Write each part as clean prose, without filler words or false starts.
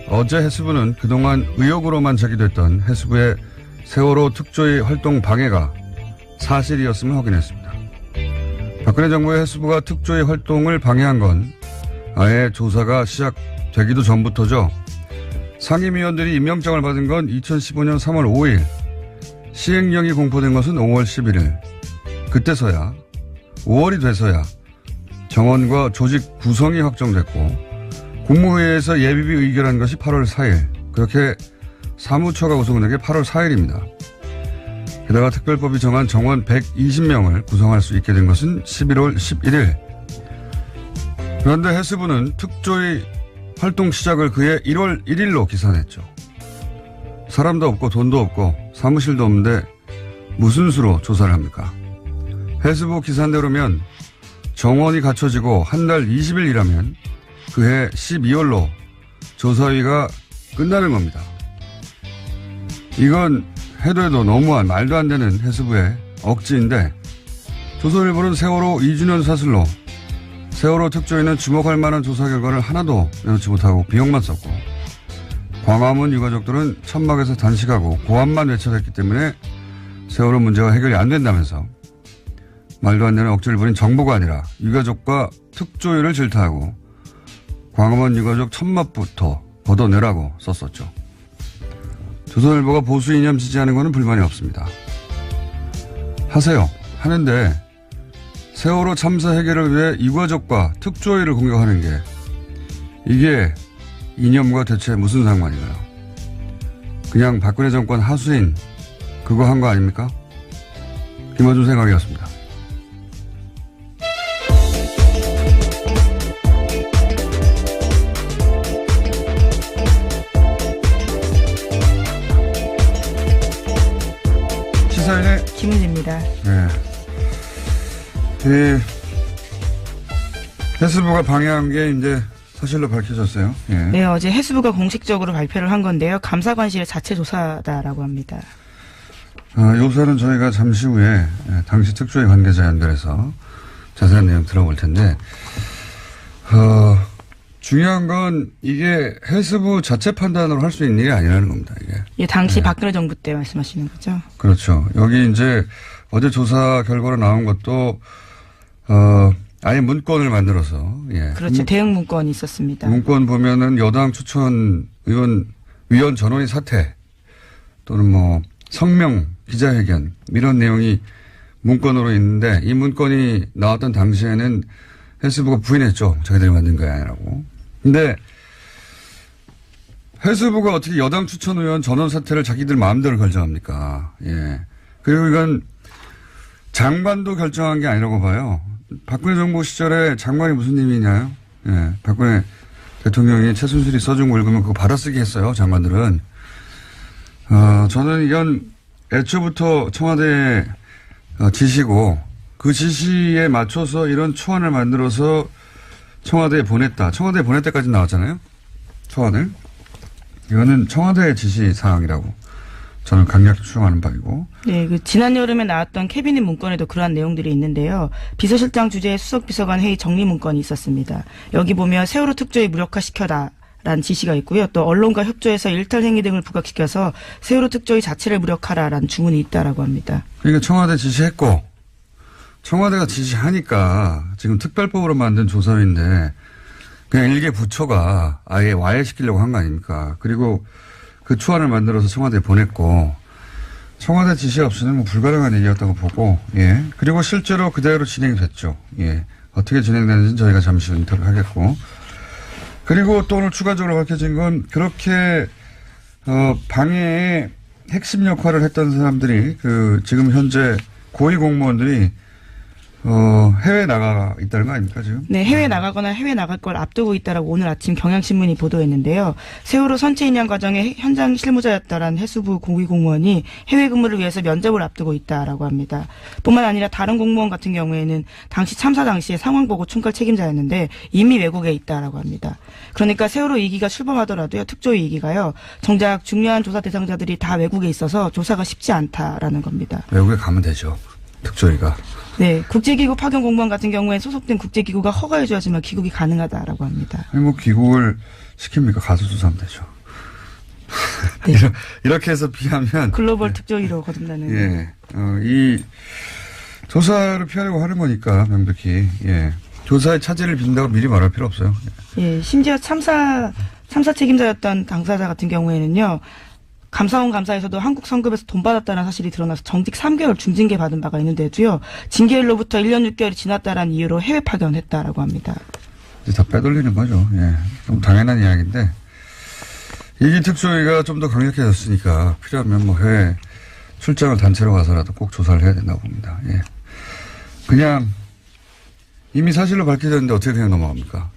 어제 해수부는 그동안 의혹으로만 제기됐던 해수부의 세월호 특조위 활동 방해가 사실이었음을 확인했습니다. 박근혜 정부의 해수부가 특조위 활동을 방해한 건 아예 조사가 시작되기도 전부터죠. 상임위원들이 임명장을 받은 건 2015년 3월 5일, 시행령이 공포된 것은 5월 11일. 그때서야, 5월이 돼서야 정원과 조직 구성이 확정됐고 국무회의에서 예비비 의결한 것이 8월 4일. 그렇게 사무처가 구성된 게 8월 4일입니다. 게다가 특별법이 정한 정원 120명을 구성할 수 있게 된 것은 11월 11일. 그런데 해수부는 특조위 활동 시작을 그해 1월 1일로 기산했죠. 사람도 없고 돈도 없고 사무실도 없는데 무슨 수로 조사를 합니까? 해수부 기산대로면 정원이 갖춰지고 한 달 20일 일하면 그해 12월로 조사위가 끝나는 겁니다. 이건 해도 너무한 말도 안 되는 해수부의 억지인데 조선일보는 세월호 2주년 사슬로 세월호 특조위는 주목할 만한 조사 결과를 하나도 내놓지 못하고 비용만 썼고 광화문 유가족들은 천막에서 단식하고 고함만 외쳐댔기 때문에 세월호 문제가 해결이 안 된다면서 말도 안 되는 억지를 부린 정부가 아니라 유가족과 특조위를 질타하고 광화문 유가족 천막부터 걷어내라고 썼었죠. 조선일보가 보수 이념 지지하는 것은 불만이 없습니다. 하세요. 하는데 세월호 참사 해결을 위해 유가족과 특조위를 공격하는 게 이게 이념과 대체 무슨 상관인가요? 그냥 박근혜 정권 하수인 그거 한 거 아닙니까? 김어준 생각이었습니다. 시사인의 김은지입니다. 네. 해수부가 방해한 게 이제 사실로 밝혀졌어요. 예. 네, 어제 해수부가 공식적으로 발표를 한 건데요. 감사관실의 자체 조사다라고 합니다. 요사는 저희가 잠시 후에 당시 특조위 관계자 연결해서 자세한 내용 들어볼 텐데 중요한 건 이게 해수부 자체 판단으로 할 수 있는 일이 아니라는 겁니다. 이게. 예, 당시 박근혜 정부 때 말씀하시는 거죠? 그렇죠. 여기 이제 어제 조사 결과로 나온 것도 아예 문건을 만들어서 예. 그렇죠. 대응 문건이 있었습니다. 문건 보면은 여당 추천 위원 전원이 사퇴 또는 뭐 성명 기자회견 이런 내용이 문건으로 있는데 이 문건이 나왔던 당시에는 해수부가 부인했죠. 자기들이 만든 거 아니라고. 근데 해수부가 어떻게 여당 추천 의원 전원 사퇴를 자기들 마음대로 결정합니까? 예. 그리고 이건 장관도 결정한 게 아니라고 봐요. 박근혜 정부 시절에 장관이 무슨 힘이냐요? 예. 박근혜 대통령이 최순실이 써준 거 읽으면 그거 받아쓰기 했어요. 장관들은. 저는 이건 애초부터 청와대 지시고 그 지시에 맞춰서 이런 초안을 만들어서 청와대에 보냈다. 청와대에 보낼 때까지 나왔잖아요. 초안을. 이거는 청와대의 지시 사항이라고 저는 강력히 추정하는 바이고. 네, 지난 여름에 나왔던 캐비닛 문건에도 그러한 내용들이 있는데요. 비서실장 주재의 수석비서관 회의 정리 문건이 있었습니다. 여기 보면 세월호 특조위 무력화시켜라. 라는 지시가 있고요. 또 언론과 협조해서 일탈 행위 등을 부각시켜서 세월호 특조위 자체를 무력화라라는 주문이 있다라고 합니다. 그러니까 청와대 지시했고 청와대가 지시하니까 지금 특별법으로 만든 조사위인데 그냥 일개 부처가 아예 와해시키려고 한 거 아닙니까? 그리고 그 초안을 만들어서 청와대에 보냈고 청와대 지시 없이는 뭐 불가능한 일이었다고 보고 예. 그리고 실제로 그대로 진행이 됐죠. 예. 어떻게 진행되는지는 저희가 잠시 후 인터뷰하겠고 그리고 또 오늘 추가적으로 밝혀진 건 그렇게 방해의 핵심 역할을 했던 사람들이 지금 현재 고위 공무원들이 해외에 나가 있다는 거 아닙니까, 지금? 네, 해외 나가거나 해외 나갈 걸 앞두고 있다라고 오늘 아침 경향신문이 보도했는데요. 세월호 선체 인양 과정의 현장 실무자였다라는 해수부 고위 공무원이 해외 근무를 위해서 면접을 앞두고 있다라고 합니다. 뿐만 아니라 다른 공무원 같은 경우에는 당시 참사 당시에 상황 보고 총괄 책임자였는데 이미 외국에 있다라고 합니다. 그러니까 세월호 2기가 출범하더라도요, 특조위 2기가요, 정작 중요한 조사 대상자들이 다 외국에 있어서 조사가 쉽지 않다라는 겁니다. 외국에 가면 되죠. 특조위가. 네, 국제기구 파견 공무원 같은 경우에 소속된 국제기구가 허가해줘야지만 귀국이 가능하다라고 합니다. 아니, 뭐, 귀국을 시킵니까? 가서 조사하면 되죠. 네. 이렇게 해서 피하면. 글로벌 특조위로 거듭나는. 예. 이 조사를 피하려고 하는 거니까, 명백히. 예. 조사에 차질을 빚는다고 미리 말할 필요 없어요. 예, 심지어 참사 책임자였던 당사자 같은 경우에는요, 감사원 감사에서도 한국 성급에서 돈 받았다는 사실이 드러나서 정직 3개월 중징계 받은 바가 있는데도요, 징계일로부터 1년 6개월이 지났다라는 이유로 해외 파견했다라고 합니다. 이제 다 빼돌리는 거죠. 예. 좀 당연한 이야기인데, 이 특조위가 좀 더 강력해졌으니까 필요하면 뭐 해외 출장을 단체로 가서라도 꼭 조사를 해야 된다고 봅니다. 예. 그냥 이미 사실로 밝혀졌는데 어떻게 그냥 넘어갑니까?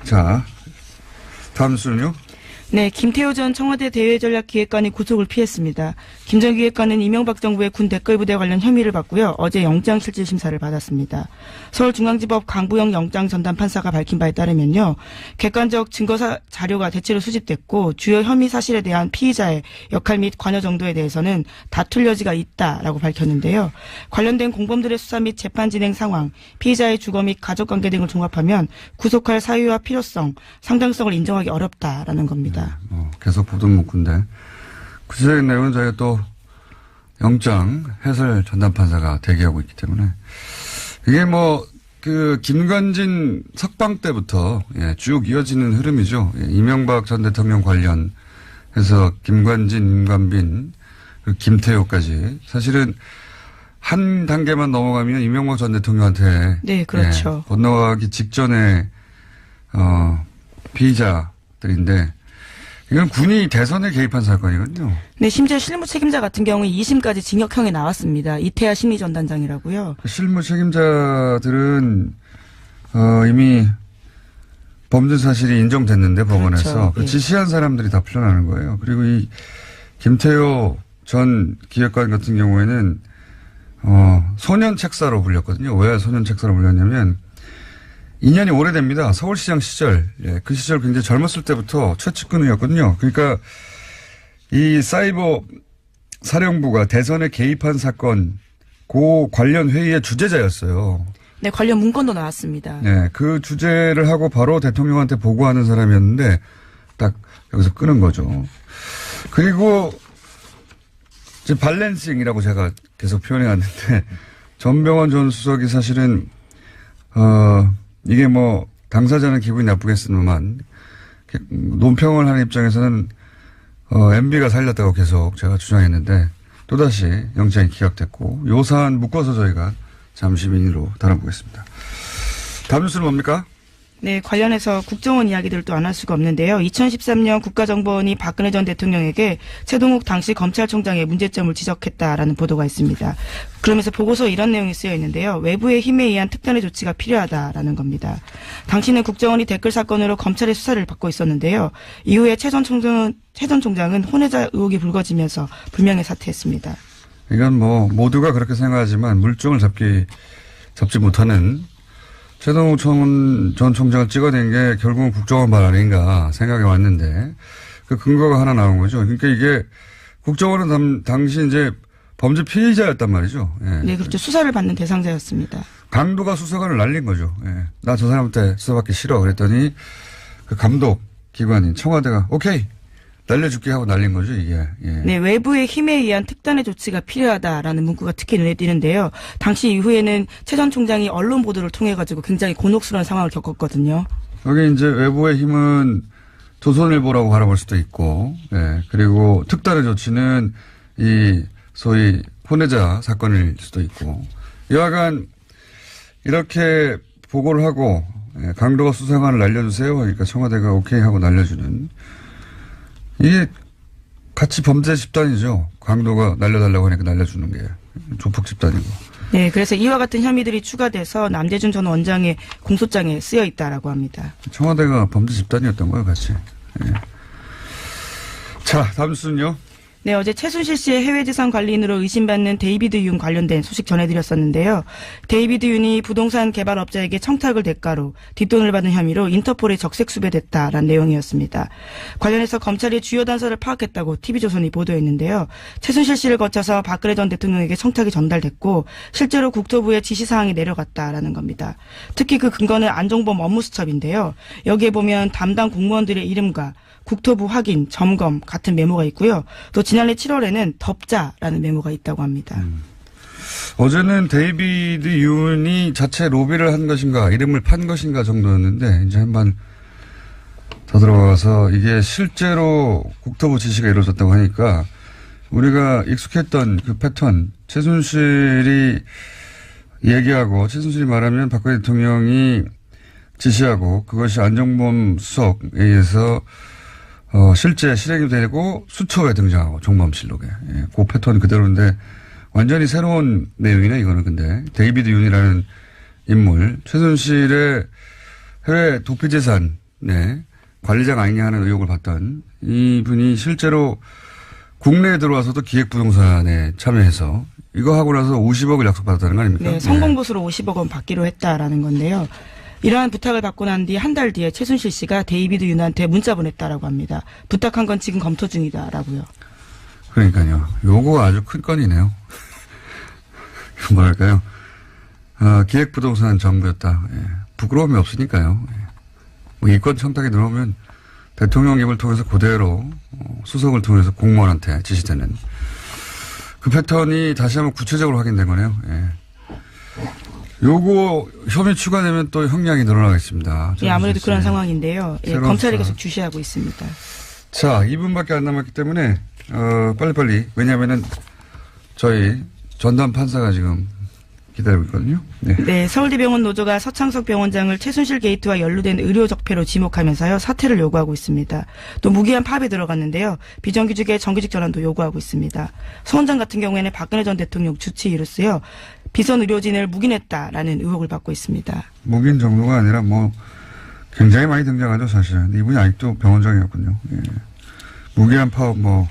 자, 다음 수는요? 네, 김태호 전 청와대 대외전략기획관이 구속을 피했습니다. 김 전 기획관은 이명박 정부의 군 댓글부대 관련 혐의를 받고요. 어제 영장실질심사를 받았습니다. 서울중앙지법 강부영 영장전담판사가 밝힌 바에 따르면요. 객관적 증거 자료가 대체로 수집됐고 주요 혐의 사실에 대한 피의자의 역할 및 관여 정도에 대해서는 다툴 여지가 있다라고 밝혔는데요. 관련된 공범들의 수사 및 재판 진행 상황, 피의자의 주거 및 가족관계 등을 종합하면 구속할 사유와 필요성, 상당성을 인정하기 어렵다라는 겁니다. 계속 보던 문구인데 구체적인 내용은 저희가 또 영장 해설 전담판사가 대기하고 있기 때문에 이게 뭐 그 김관진 석방 때부터 쭉 이어지는 흐름이죠. 이명박 전 대통령 관련해서 김관진, 임관빈, 김태호까지 사실은 한 단계만 넘어가면 이명박 전 대통령한테 네, 그렇죠. 건너가기 직전에 피의자들인데 이건 군이 대선에 개입한 사건이거든요. 네, 심지어 실무 책임자 같은 경우에 2심까지 징역형에 나왔습니다. 이태하 심리전단장이라고요. 실무 책임자들은 이미 범죄 사실이 인정됐는데 법원에서 그렇죠. 그 예. 지시한 사람들이 다 풀려나는 거예요. 그리고 이 김태호 전 기획관 같은 경우에는 소년 책사로 불렸거든요. 왜 소년 책사로 불렸냐면 2년이 오래됩니다. 서울시장 시절. 예, 그 시절 굉장히 젊었을 때부터 최측근이었거든요. 그러니까 이 사이버 사령부가 대선에 개입한 사건, 그 관련 회의의 주재자였어요. 네, 관련 문건도 나왔습니다. 네, 그 주제를 하고 바로 대통령한테 보고하는 사람이었는데 딱 여기서 끄는 거죠. 그리고 이제 밸런싱이라고 제가 계속 표현해 왔는데 전병헌 전 수석이 사실은 이게 뭐 당사자는 기분이 나쁘겠으면 논평을 하는 입장에서는 MB가 살렸다고 계속 제가 주장했는데 또다시 영장이 기각됐고 요 사안 묶어서 저희가 잠시 민의로 다뤄보겠습니다. 다음 뉴스는 뭡니까? 네, 관련해서 국정원 이야기들을 또 안 할 수가 없는데요. 2013년 국가정보원이 박근혜 전 대통령에게 최동욱 당시 검찰총장의 문제점을 지적했다라는 보도가 있습니다. 그러면서 보고서에 이런 내용이 쓰여 있는데요. 외부의 힘에 의한 특단의 조치가 필요하다라는 겁니다. 당시는 국정원이 댓글 사건으로 검찰의 수사를 받고 있었는데요. 이후에 최 전 총장은 혼외자 의혹이 불거지면서 불명예 사퇴했습니다. 이건 뭐 모두가 그렇게 생각하지만 물증을 잡지 못하는 최동욱 전 총장을 찍어낸 게 결국은 국정원 발 아닌가 생각이 왔는데 그 근거가 하나 나온 거죠. 그러니까 이게 국정원은 당시 이제 범죄 피의자였단 말이죠. 예. 네, 그렇죠. 수사를 받는 대상자였습니다. 강도가 수사관을 날린 거죠. 예. 나 저 사람한테 수사받기 싫어. 그랬더니 그 감독 기관인 청와대가 오케이 날려줄게 하고 날린 거죠, 이게. 예. 네, 외부의 힘에 의한 특단의 조치가 필요하다라는 문구가 특히 눈에 띄는데요. 당시 이후에는 최 전 총장이 언론 보도를 통해 가지고 굉장히 곤혹스러운 상황을 겪었거든요. 여기 이제 외부의 힘은 조선일보라고 바라볼 수도 있고, 예. 그리고 특단의 조치는 이 소위 혼외자 사건일 수도 있고, 여하간 이렇게 보고를 하고 강도가 수사관을 날려주세요. 그러니까 청와대가 오케이 하고 날려주는 이게 같이 범죄 집단이죠. 강도가 날려달라고 하니까 날려주는 게 조폭 집단이고. 네, 그래서 이와 같은 혐의들이 추가돼서 남재준 전 원장의 공소장에 쓰여 있다라고 합니다. 청와대가 범죄 집단이었던 거예요, 같이. 예. 자, 다음 순요. 네, 어제 최순실 씨의 해외재산 관리인으로 의심받는 데이비드 윤 관련된 소식 전해드렸었는데요. 데이비드 윤이 부동산 개발업자에게 청탁을 대가로 뒷돈을 받은 혐의로 인터폴에 적색 수배됐다라는 내용이었습니다. 관련해서 검찰이 주요 단서를 파악했다고 TV조선이 보도했는데요. 최순실 씨를 거쳐서 박근혜 전 대통령에게 청탁이 전달됐고 실제로 국토부에 지시사항이 내려갔다라는 겁니다. 특히 그 근거는 안종범 업무수첩인데요. 여기에 보면 담당 공무원들의 이름과 국토부 확인, 점검 같은 메모가 있고요. 또 지난해 7월에는 덮자라는 메모가 있다고 합니다. 어제는 데이비드 윤이 자체 로비를 한 것인가, 이름을 판 것인가 정도였는데 이제 한번 더 들어가서 이게 실제로 국토부 지시가 이루어졌다고 하니까 우리가 익숙했던 그 패턴, 최순실이 얘기하고 최순실이 말하면 박근혜 대통령이 지시하고 그것이 안종범 수석에 의해서 실제 실행이 되고 수초에 등장하고 종범실록에. 예, 그 패턴 그대로인데 완전히 새로운 내용이네 이거는. 근데 데이비드 윤이라는 인물, 최순실의 해외 도피재산 관리자가 아니냐 하는 의혹을 받던 이분이 실제로 국내에 들어와서도 기획부동산에 참여해서 이거 하고 나서 50억을 약속받았다는 거 아닙니까? 네, 성공보수로 50억 원 받기로 했다라는 건데요. 이러한 부탁을 받고 난 뒤 한 달 뒤에 최순실 씨가 데이비드 윤한테 문자 보냈다라고 합니다. 부탁한 건 지금 검토 중이다라고요. 그러니까요. 요거가 아주 큰 건이네요. 뭐랄까요. 기획부동산 정부였다. 예. 부끄러움이 없으니까요. 예. 뭐 이권 청탁에 들어오면 대통령 입을 통해서 그대로 수석을 통해서 공무원한테 지시되는 그 패턴이 다시 한번 구체적으로 확인된 거네요. 예. 요거 혐의 추가되면 또 형량이 늘어나겠습니다. 예, 아무래도 그런 상황인데요. 예, 검찰이 계속 주시하고 있습니다. 자, 2분밖에 안 남았기 때문에 빨리빨리. 왜냐하면은 저희 전담 판사가 지금 기다리고 있거든요. 네. 네, 서울대병원 노조가 서창석 병원장을 최순실 게이트와 연루된 의료 적폐로 지목하면서요 사퇴를 요구하고 있습니다. 또 무기한 파업에 들어갔는데요. 비정규직의 정규직 전환도 요구하고 있습니다. 서 원장 같은 경우에는 박근혜 전 대통령 주치 이로서요 비선 의료진을 묵인했다라는 의혹을 받고 있습니다. 묵인 정도가 아니라 뭐 굉장히 많이 등장하죠 사실. 이분이 아직도 병원장이었군요. 예. 무기한 파업 뭐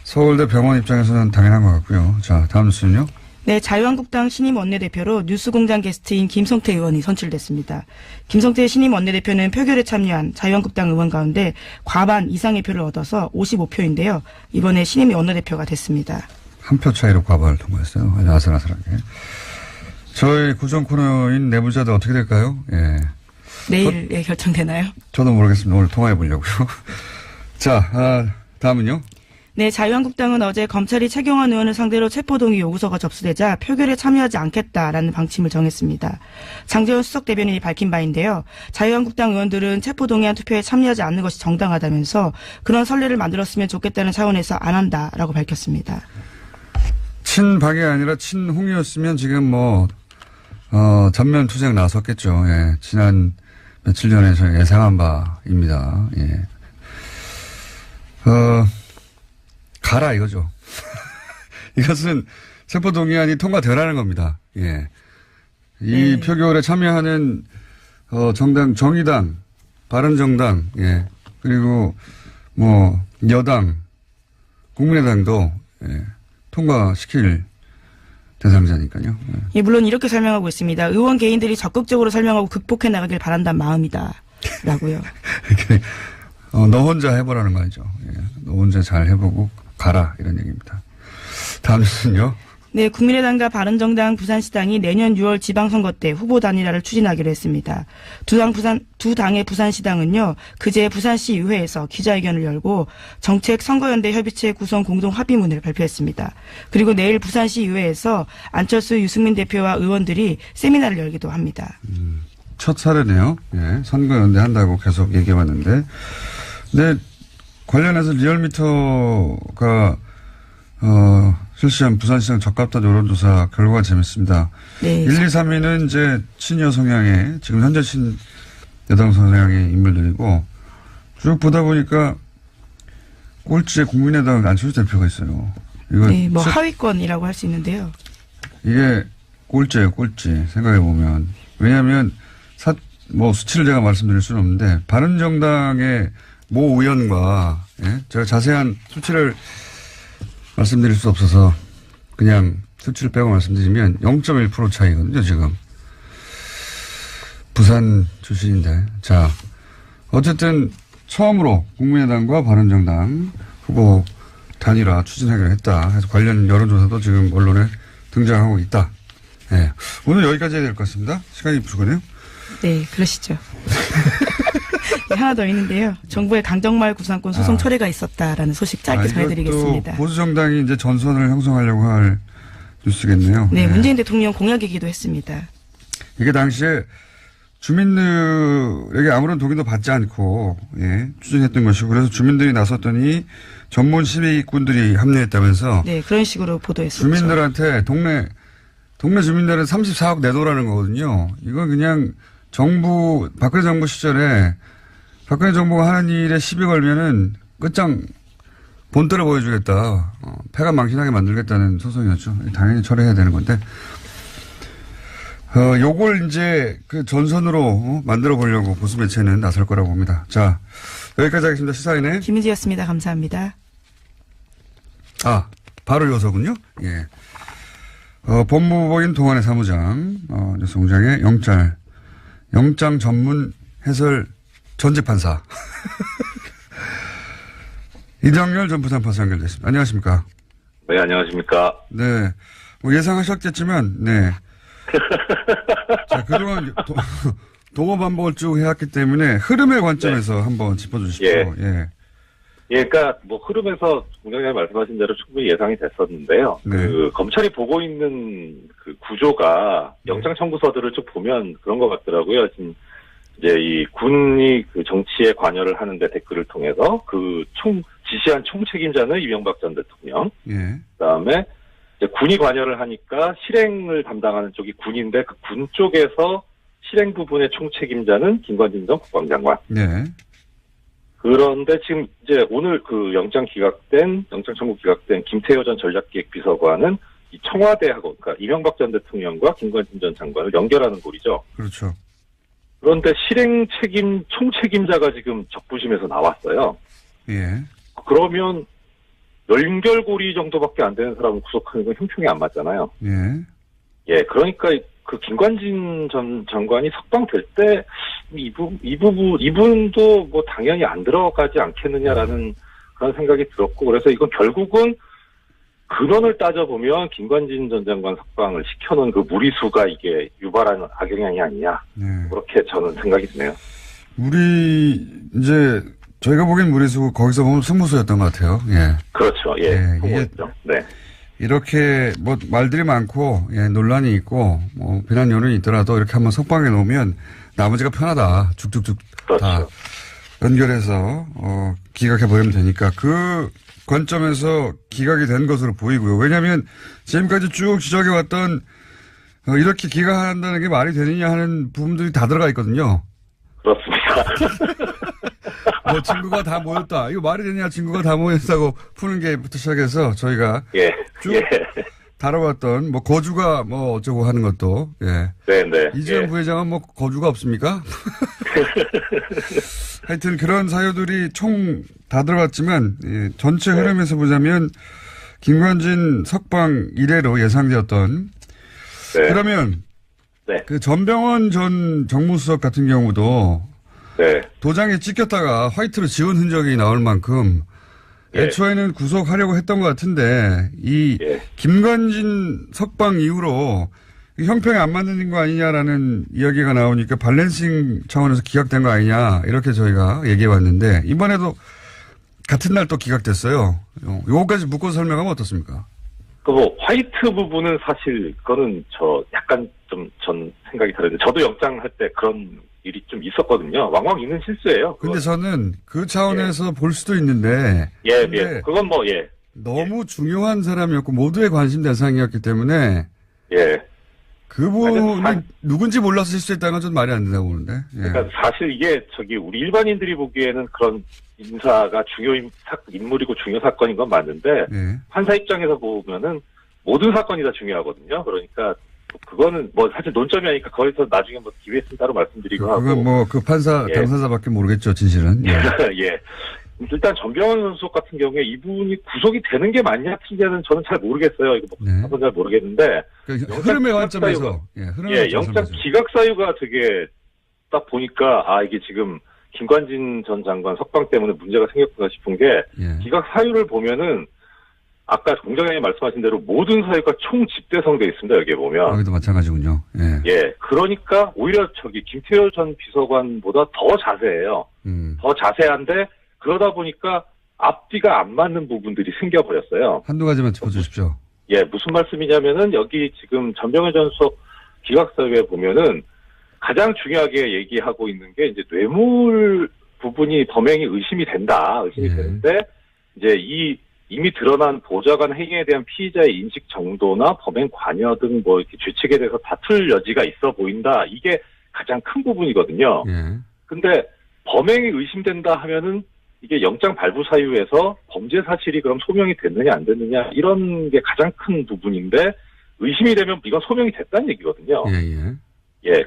서울대 병원 입장에서는 당연한 것 같고요. 자, 다음 뉴스는요. 네, 자유한국당 신임 원내대표로 뉴스공장 게스트인 김성태 의원이 선출됐습니다. 김성태 신임 원내대표는 표결에 참여한 자유한국당 의원 가운데 과반 이상의 표를 얻어서 55표인데요. 이번에 신임 원내대표가 됐습니다. 한 표 차이로 과반을 통과했어요. 아주 아슬아슬하게. 저희 구정 코너인 내부자들 어떻게 될까요? 예. 내일 결정되나요? 저도 모르겠습니다. 오늘 통화해 보려고요. 자, 다음은요. 네, 자유한국당은 어제 검찰이 최경환 의원을 상대로 체포동의 요구서가 접수되자 표결에 참여하지 않겠다라는 방침을 정했습니다. 장제원 수석 대변인이 밝힌 바인데요. 자유한국당 의원들은 체포동의안 투표에 참여하지 않는 것이 정당하다면서 그런 선례를 만들었으면 좋겠다는 차원에서 안 한다라고 밝혔습니다. 친박이 아니라 친홍이었으면 지금 전면 투쟁 나섰겠죠. 예. 지난 며칠 전에 저희 예상한 바입니다. 예. 가라 이거죠. 이것은 체포동의안이 통과되라는 겁니다. 예. 이 표결에 참여하는 정당, 정의당, 바른정당, 예. 그리고 여당, 국민의당도 통과시킬 대상자니까요. 예. 예, 물론 이렇게 설명하고 있습니다. 의원 개인들이 적극적으로 설명하고 극복해 나가길 바란다는 마음이다. 라고요. 너 혼자 해보라는 거죠. 예. 너 혼자 잘 해보고 가라 이런 얘기입니다. 다음 뉴스는요. 네, 국민의당과 바른정당 부산시당이 내년 6월 지방선거 때 후보 단일화를 추진하기로 했습니다. 두 당의 부산시당은요, 그제 부산시 의회에서 기자회견을 열고 정책 선거연대 협의체 구성 공동 합의문을 발표했습니다. 그리고 내일 부산시 의회에서 안철수 유승민 대표와 의원들이 세미나를 열기도 합니다. 첫 사례네요. 예, 선거연대 한다고 계속 얘기해왔는데, 근데 관련해서 리얼미터가 실시한 부산시장 적합도 여론조사 결과가 재밌습니다. 네. 1, 2, 3위는 이제 친여 성향의, 지금 현재 친여당 성향의 인물들이고, 쭉 보다 보니까 꼴찌에 국민의당 안철수 대표가 있어요. 이거 네, 하위권이라고 할 수 있는데요. 이게 꼴찌예요, 꼴찌. 생각해보면. 왜냐하면, 수치를 제가 말씀드릴 수는 없는데, 바른정당의 모 의원과, 예? 제가 자세한 수치를 말씀드릴 수 없어서 그냥 수치를 빼고 말씀드리면 0.1% 차이거든요, 지금. 부산 출신인데. 자, 어쨌든 처음으로 국민의당과 바른정당 후보 단일화 추진하기로 했다. 해서 관련 여론조사도 지금 언론에 등장하고 있다. 네. 오늘 여기까지 해야 될 것 같습니다. 시간이 부족하네요. 네, 그러시죠. 네, 하나 더 있는데요. 정부의 강정마을 구상권 소송 철회가 있었다라는 소식 짧게 전해드리겠습니다. 보수정당이 이제 전선을 형성하려고 할 뉴스겠네요. 네, 문재인 대통령 공약이기도 했습니다. 이게 당시에 주민들에게 아무런 동의도 받지 않고 추진했던 것이고 그래서 주민들이 나섰더니 전문 시위꾼들이 합류했다면서 네, 그런 식으로 보도했었죠. 주민들한테 동네 주민들은 34억 내놓으라는 거거든요. 이건 그냥 박근혜 정부 시절에 박근혜 정부가 하는 일에 시비 걸면은 끝장 본때를 보여주겠다. 패가 망신하게 만들겠다는 소송이었죠. 당연히 철회해야 되는 건데. 요걸 이제 그 전선으로 만들어 보려고 보수 매체는 나설 거라고 봅니다. 자, 여기까지 하겠습니다. 시사인의 김은지였습니다. 감사합니다. 바로 이어서군요. 예. 법무부인 동안의 사무장, 뉴스공장의 영장 전문 해설 전직 판사. 이정열 전 부산판사 연결됐습니다. 안녕하십니까? 네, 안녕하십니까? 네. 뭐 예상하셨겠지만, 네. 자, 그동안 동업 반복을 쭉 해왔기 때문에 흐름의 관점에서 한번 짚어주십시오. 그러니까 뭐 흐름에서 공장장님 말씀하신 대로 충분히 예상이 됐었는데요. 네. 그 검찰이 보고 있는 그 구조가 영장 청구서들을 쭉 보면 그런 것 같더라고요. 지금 이제 이 군이 그 정치에 관여를 하는데 댓글을 통해서 그 지시한 총책임자는 이명박 전 대통령. 그다음에 이제 군이 관여를 하니까 실행을 담당하는 쪽이 군인데 그 군 쪽에서 실행 부분의 총책임자는 김관진 전 국방장관. 그런데 지금 이제 오늘 그 영장 청구 기각된 김태효 전 전략기획비서관은 이 청와대하고 그러니까 이명박 전 대통령과 김관진 전 장관을 연결하는 고리죠. 그렇죠. 그런데 실행 총책임자가 지금 적부심에서 나왔어요. 그러면 연결고리 정도밖에 안 되는 사람을 구속하는 건 형평이 안 맞잖아요. 그러니까 그 김관진 전 장관이 석방될 때 이분도 뭐 당연히 안 들어가지 않겠느냐라는 그런 생각이 들었고 그래서 이건 결국은 근원을 따져보면 김관진 전 장관 석방을 시켜놓은 그 무리수가 이게 유발하는 악영향이 아니냐. 그렇게 저는 생각이 드네요. 저희가 보기엔 무리수 거기서 보면 승부수였던 것 같아요. 그렇죠. 이게 이렇게 뭐 말들이 많고 논란이 있고 뭐 비난 여론이 있더라도 이렇게 한번 석방해 놓으면 나머지가 편하다. 쭉쭉쭉 다 연결해서 기각해 버리면 되니까 그 관점에서 기각이 된 것으로 보이고요. 왜냐하면 지금까지 쭉 지적해 왔던 이렇게 기각한다는 게 말이 되느냐 하는 부분들이 다 들어가 있거든요. 그렇습니다. 뭐 친구가 다 모였다. 이거 말이 되냐 친구가 다 모였다고 푸는 게부터 시작해서 저희가 쭉 다뤄봤던 뭐 거주가 뭐 어쩌고 하는 것도 이재용 부회장은 뭐 거주가 없습니까? 하여튼 그런 사유들이 총 다 들어갔지만 전체 흐름에서 보자면 김관진 석방 이래로 예상되었던 그러면 그 전병헌 전 정무수석 같은 경우도 도장에 찍혔다가 화이트로 지운 흔적이 나올 만큼 애초에는 구속하려고 했던 것 같은데 이 김관진 석방 이후로 형평이 안 맞는 거 아니냐라는 이야기가 나오니까 밸런싱 차원에서 기각된 거 아니냐 이렇게 저희가 얘기해 왔는데 이번에도 같은 날 또 기각됐어요. 요거까지 묶어서 설명하면 어떻습니까? 뭐 화이트 부분은 사실 그거는 약간 좀 전 생각이 다른데 저도 영장 할 때 그런 일이 좀 있었거든요. 왕왕 있는 실수예요. 근데 저는 그 차원에서 볼 수도 있는데. 그건 너무 중요한 사람이었고 모두의 관심 대상이었기 때문에. 그분이 누군지 몰라서 실수했다는 건 좀 말이 안 된다고 보는데. 그러니까 사실 이게 우리 일반인들이 보기에는 그런 인사가 인물이고 중요 사건인 건 맞는데 판사 입장에서 보면은 모든 사건이 다 중요하거든요. 그러니까 그거는 뭐 사실 논점이 아니까 거기서 나중에 뭐 기회 있으면 따로 말씀드리고 하고. 그건 뭐 그 판사 당사자밖에 모르겠죠, 진실은. 일단 전병헌 선수 같은 경우에 이분이 구속이 되는 게 맞냐 틀리냐는 저는 잘 모르겠어요. 이거 네. 잘 모르겠는데 그 흐름의 관점에서. 흐름의 영장 관점에서. 기각 사유가 되게 딱 보니까 이게 지금 김관진 전 장관 석방 때문에 문제가 생겼구나 싶은 게 기각 사유를 보면은 아까 공장장님 말씀하신 대로 모든 사유가 총 집대성돼 있습니다. 여기에 보면. 여기도 마찬가지군요. 그러니까 오히려 김태효 전 비서관보다 더 자세해요. 더 자세한데 그러다 보니까 앞뒤가 안 맞는 부분들이 생겨버렸어요. 한두 가지만 짚어주십시오. 무슨 말씀이냐면은 여기 지금 전병헌 전 수석 기각사유에 보면은 가장 중요하게 얘기하고 있는 게 이제 뇌물 부분이 범행이 의심이 되는데 이제 이미 드러난 보좌관 행위에 대한 피의자의 인식 정도나 범행 관여 등 뭐 이렇게 죄책에 대해서 다툴 여지가 있어 보인다. 이게 가장 큰 부분이거든요. 근데 범행이 의심된다 하면은 이게 영장 발부 사유에서 범죄 사실이 그럼 소명이 됐느냐 안 됐느냐 이런 게 가장 큰 부분인데 의심이 되면 이건 소명이 됐다는 얘기거든요.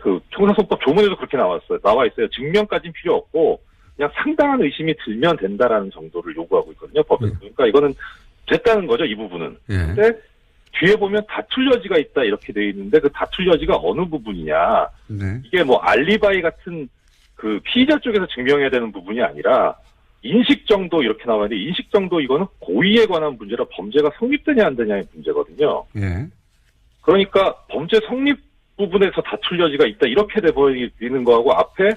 그 총사소법 조문에도 그렇게 나와 있어요. 증명까지는 필요 없고 그냥 상당한 의심이 들면 된다라는 정도를 요구하고 있거든요. 법에서. 그러니까 이거는 됐다는 거죠, 이 부분은. 근데 뒤에 보면 다툴 여지가 있다 이렇게 돼 있는데 그 다툴 여지가 어느 부분이냐. 이게 뭐 알리바이 같은 그 피의자 쪽에서 증명해야 되는 부분이 아니라 인식 정도 이렇게 나와 있는데 인식 정도 이거는 고의에 관한 문제라 범죄가 성립되냐 안 되냐의 문제거든요. 그러니까 범죄 성립 부분에서 다툴 여지가 있다 이렇게 돼버리는 거하고 앞에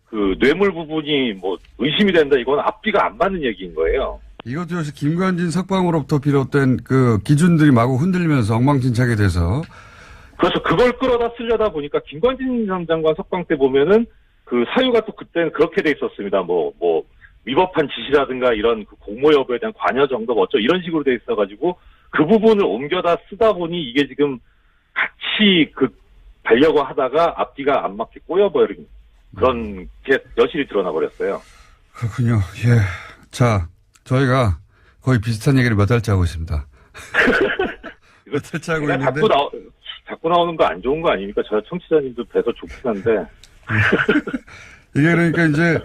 그 뇌물 부분이 뭐 의심이 된다 이건 앞뒤가 안 맞는 얘기인 거예요. 이것도 역시 김관진 석방으로부터 비롯된 그 기준들이 마구 흔들리면서 엉망진창이 돼서. 그래서 그걸 끌어다 쓰려다 보니까 김관진 전 장관 석방 때 보면은 그 사유가 또 그때는 그렇게 돼 있었습니다. 뭐 위법한 지시라든가 이런 그 공모 여부에 대한 관여 정도 어쩌 이런 식으로 돼 있어가지고 그 부분을 옮겨다 쓰다 보니 이게 지금 같이 가려고 하다가 앞뒤가 안 맞게 꼬여버린 그런 게 여실히 드러나 버렸어요. 그렇군요. 자, 저희가 거의 비슷한 얘기를 몇 달째 하고 있습니다. 몇 달째 하고 있는데. 자꾸 나오는 거 안 좋은 거 아닙니까? 저 청취자님도 뵈서 좋긴 한데. 이게 그러니까 이제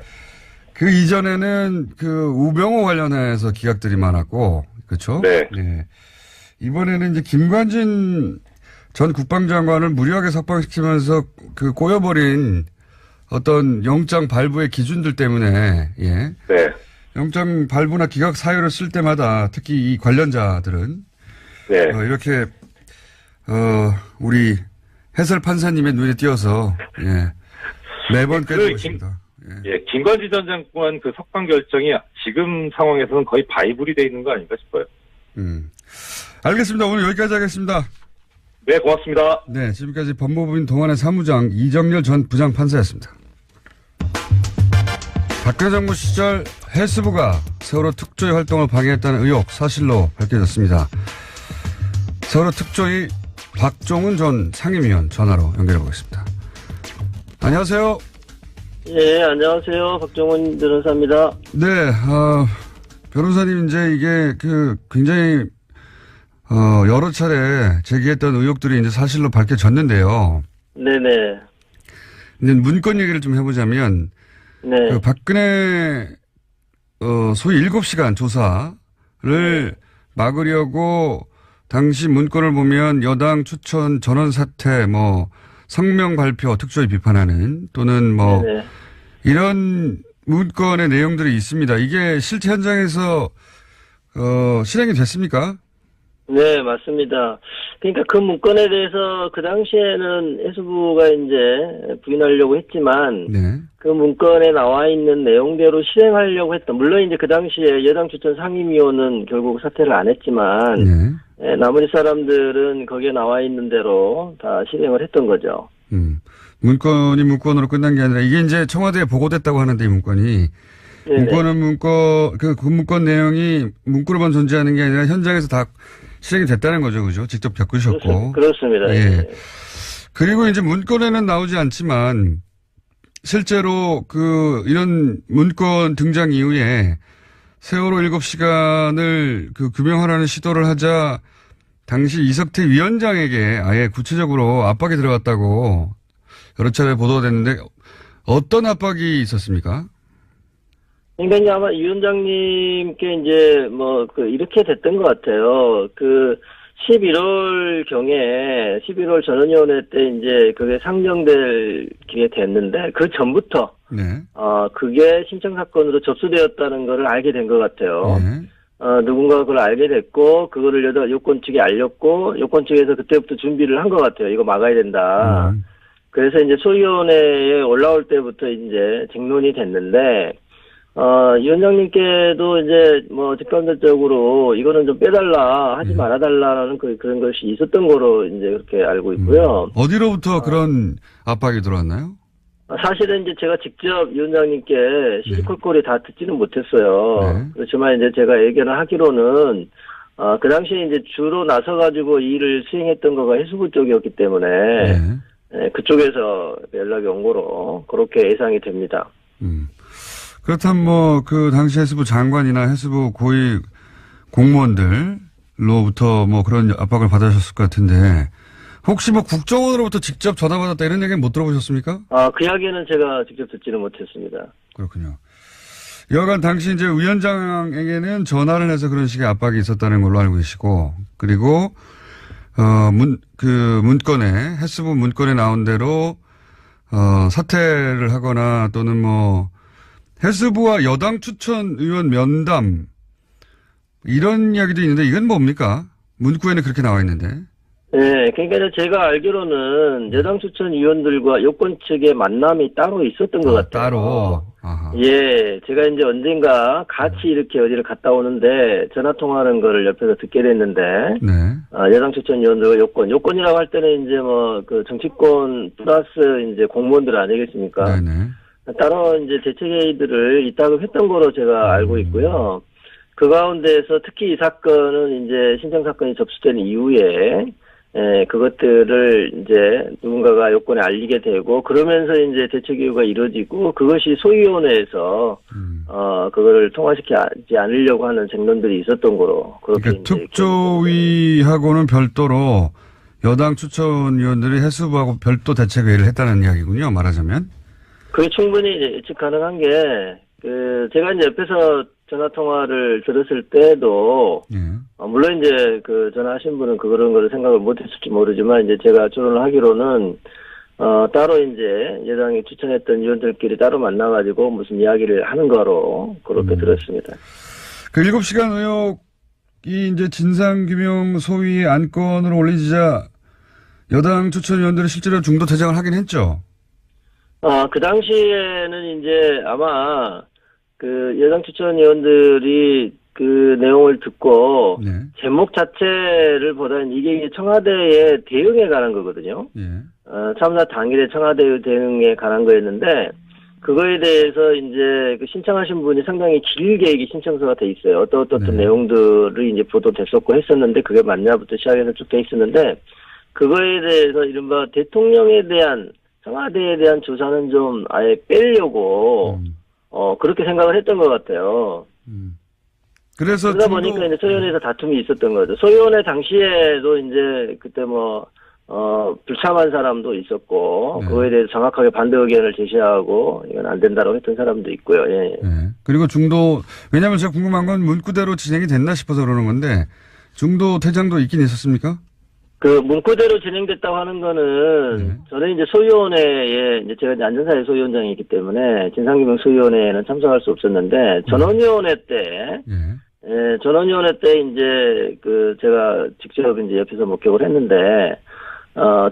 그 이전에는 그 우병우 관련해서 기각들이 많았고, 그렇죠? 네. 이번에는 이제 김관진 전 국방장관을 무리하게 석방시키면서 그 꼬여버린 어떤 영장 발부의 기준들 때문에, 영장 발부나 기각 사유를 쓸 때마다 특히 이 관련자들은 이렇게 우리 해설 판사님의 눈에 띄어서 매번 깨지고 있습니다. 김관진 전 장관 그 석방 결정이 지금 상황에서는 거의 바이블이 돼 있는 거 아닌가 싶어요. 알겠습니다. 오늘 여기까지 하겠습니다. 네, 고맙습니다. 네, 지금까지 법무부인 동안의 사무장 이정렬 전 부장판사였습니다. 박근혜 정부 시절 해수부가 세월호 특조위 활동을 방해했다는 의혹 사실로 밝혀졌습니다. 세월호 특조위 박종훈 전 상임위원 전화로 연결해 보겠습니다. 안녕하세요. 예, 안녕하세요. 박종훈 변호사입니다. 네, 변호사님 이제 이게 굉장히 여러 차례 제기했던 의혹들이 이제 사실로 밝혀졌는데요. 네네. 이제 문건 얘기를 좀 해보자면, 그 박근혜, 소위 7시간 조사를 막으려고 당시 문건을 보면 여당 추천 전원 사퇴, 성명 발표, 특조위 비판하는 또는 이런 문건의 내용들이 있습니다. 이게 실제 현장에서, 실행이 됐습니까? 네, 맞습니다. 그러니까 그 문건에 대해서 그 당시에는 해수부가 이제 부인하려고 했지만, 그 문건에 나와 있는 내용대로 실행하려고 했던, 물론 이제 그 당시에 여당 추천 상임위원은 결국 사퇴를 안 했지만, 나머지 사람들은 거기에 나와 있는 대로 다 실행을 했던 거죠. 문건이 문건으로 끝난 게 아니라 이게 이제 청와대에 보고됐다고 하는데 이 문건이. 문건은 그 문건 내용이 문구로만 존재하는 게 아니라 현장에서 다 실행이 됐다는 거죠. 그죠? 직접 겪으셨고. 그렇습니다. 예. 그리고 이제 문건에는 나오지 않지만 실제로 이런 문건 등장 이후에 세월호 7시간을 규명하라는 시도를 하자 당시 이석태 위원장에게 아예 구체적으로 압박이 들어갔다고 여러 차례 보도가 됐는데 어떤 압박이 있었습니까? 그러니까 이제 아마 이 위원장님께 이제 이렇게 됐던 것 같아요. 11월 경에 11월 전원위원회 때 이제 그게 상정될 게 됐는데 그 전부터 네. 그게 신청 사건으로 접수되었다는 거를 알게 된 것 같아요. 네. 누군가가 그걸 알게 됐고 그거를 요건 측에 알렸고 요건 측에서 그때부터 준비를 한 것 같아요. 이거 막아야 된다. 그래서 이제 소위원회에 올라올 때부터 이제 쟁론이 됐는데 이 위원장님께도 이제 직간접적으로 이거는 좀 빼달라 하지 말아달라는 그런 것이 있었던 거로 이제 그렇게 알고 있고요. 어디로부터 그런 압박이 들어왔나요? 사실은 이제 제가 직접 위원장님께 시시콜콜이 다 듣지는 못했어요. 네. 그렇지만 이제 제가 예견을 하기로는 그 당시에 이제 주로 나서가지고 이 일을 수행했던 거가 해수부 쪽이었기 때문에 그쪽에서 연락이 온 거로 그렇게 예상이 됩니다. 그렇다면 그 당시 해수부 장관이나 해수부 고위 공무원들로부터 그런 압박을 받으셨을 것 같은데 혹시 국정원으로부터 직접 전화 받았다 이런 얘기는 못 들어보셨습니까? 그 이야기는 제가 직접 듣지는 못했습니다. 그렇군요. 여간 당시 이제 위원장에게는 전화를 해서 그런 식의 압박이 있었다는 걸로 알고 계시고 그리고 문건에 해수부 문건에 나온 대로 사퇴를 하거나 또는 해수부와 여당 추천 의원 면담 이런 이야기도 있는데 이건 뭡니까? 문구에는 그렇게 나와 있는데. 네, 그러니까 제가 알기로는 여당 추천 의원들과 여권 측의 만남이 따로 있었던 것 같아요. 따로. 아하. 예, 제가 이제 언젠가 같이 이렇게 어디를 갔다 오는데 전화 통화하는 거를 옆에서 듣게 됐는데, 네. 여당 추천 의원들과 요건이라고 할 때는 이제 그 정치권 플러스 이제 공무원들 아니겠습니까? 네네. 따로 이제 대책회의들을 이따금 했던 거로 제가 알고 있고요. 그 가운데서 특히 이 사건은 이제 신청 사건이 접수된 이후에 그것들을 이제 누군가가 요건에 알리게 되고 그러면서 이제 대책회의가 이루어지고 그것이 소위원회에서 그거를 통과시키지 않으려고 하는 쟁론들이 있었던 거로 그렇게. 그러니까 특조위하고는 별도로 여당 추천위원들이 해수부하고 별도 대책회의를 했다는 이야기군요. 말하자면. 그게 충분히 예측 가능한 게 제가 이제 옆에서 전화 통화를 들었을 때도 물론 이제 전화하신 분은 그런 거를 생각을 못했을지 모르지만 이제 제가 조언을 하기로는 따로 이제 여당이 추천했던 의원들끼리 따로 만나가지고 무슨 이야기를 하는 거로 그렇게 들었습니다. 그 7시간 의혹이 이제 진상규명 소위 안건으로 올리자 여당 추천위원들이 실제로 중도 퇴장을 하긴 했죠. 그 당시에는 이제 아마 여당 추천 의원들이 그 내용을 듣고 제목 자체를 보다는 이게 청와대의 대응에 관한 거거든요. 참사 당일에 청와대 대응에 관한 거였는데 그거에 대해서 이제 신청하신 분이 상당히 길게 이게 신청서가 돼 있어요. 어떤 내용들이 이제 보도됐었고 했었는데 그게 맞냐부터 시작해서 쭉 돼 있었는데 그거에 대해서 이른바 대통령에 대한 청와대에 대한 조사는 좀 아예 빼려고 그렇게 생각을 했던 것 같아요. 그래서 그러다 보니까 이제 소위원회에서 다툼이 있었던 거죠. 소위원회 당시에도 이제 그때 불참한 사람도 있었고 그거에 대해서 정확하게 반대 의견을 제시하고 이건 안 된다고 했던 사람도 있고요. 예. 그리고 왜냐하면 제가 궁금한 건 문구대로 진행이 됐나 싶어서 그러는 건데 중도 퇴장도 있긴 있었습니까? 문구대로 진행됐다고 하는 거는, 저는 이제 소위원회에, 제가 이제 안전사회 소위원장이기 때문에, 진상규명 소위원회에는 참석할 수 없었는데, 전원위원회 때, 전원위원회 때 이제, 제가 직접 이제 옆에서 목격을 했는데,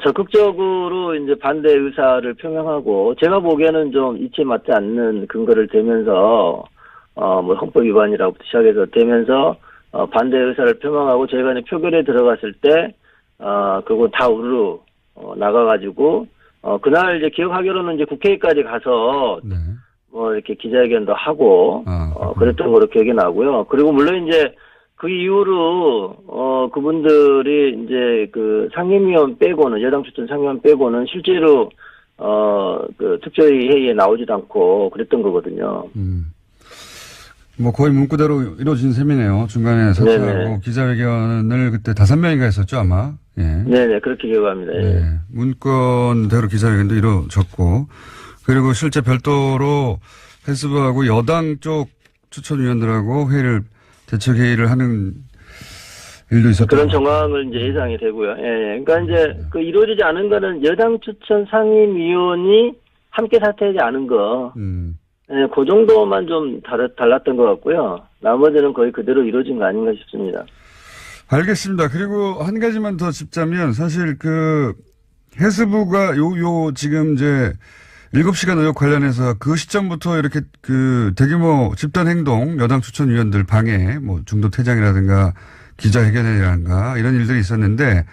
적극적으로 이제 반대 의사를 표명하고, 제가 보기에는 좀 이치에 맞지 않는 근거를 대면서, 헌법 위반이라고부터 시작해서 대면서, 반대 의사를 표명하고, 저희가 이제 표결에 들어갔을 때, 그거 다 우르르, 나가가지고, 그날 이제 기억하기로는 이제 국회까지 가서, 이렇게 기자회견도 하고, 그랬던 거로 기억이 나고요. 그리고 물론 이제 그 이후로, 그분들이 이제 상임위원 빼고는, 여당 추천 상임위원 빼고는 실제로, 특조위 회의에 나오지도 않고 그랬던 거거든요. 거의 문구대로 이루어진 셈이네요. 중간에 사퇴하고 기자회견을 그때 5명인가 했었죠, 아마. 예. 네네, 그렇게 기억합니다. 예. 문건대로 기자회견도 이루어졌고, 그리고 실제 별도로 해수부하고 여당 쪽 추천위원들하고 대책회의를 하는 일도 있었던 그런 정황을 이제 예상이 되고요. 예. 그러니까 이제 그 이루어지지 않은 거는 여당 추천 상임위원이 함께 사퇴하지 않은 거. 예, 그 정도만 좀 달랐던 것 같고요. 나머지는 거의 그대로 이루어진 거 아닌가 싶습니다. 알겠습니다. 그리고 한 가지만 더 짚자면 사실 그 해수부가 지금 이제 7시간 의혹 관련해서 그 시점부터 이렇게 그 대규모 집단 행동, 여당 추천위원들 방해, 뭐 중도 퇴장이라든가 기자회견이라든가 이런 일들이 있었는데